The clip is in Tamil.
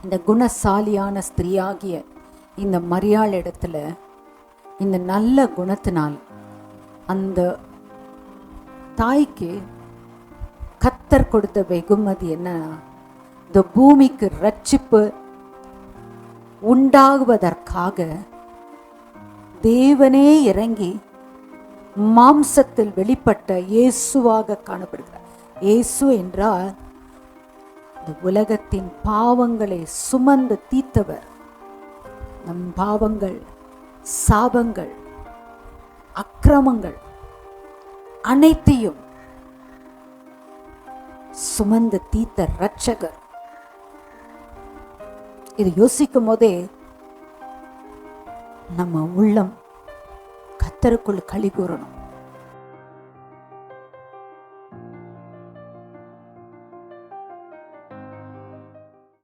இந்த குணசாலியான ஸ்திரீயாகிய இந்த மரியாள் இடத்துல இந்த நல்ல குணத்தினால் அந்த தாய்க்கு கர்த்தர் கொடுத்த வெகுமதி என்னன்னா, இந்த பூமிக்கு ரட்சிப்பு உண்டாகுவதற்காக தேவனே இறங்கி மாம்சத்தில் வெளிப்பட்ட இயேசுவாக காணப்படுகிறார். இயேசு என்றால் இந்த உலகத்தின் பாவங்களை சுமந்து தீர்த்தவர். நம் பாவங்கள், சாபங்கள், அக்கிரமங்கள் அனைத்தையும் சுமந்து தீர்த்த இரட்சகர். இது யோசிக்கும் போதே நம்ம உள்ளம் கர்த்தருக்குள் களி கூறணும்.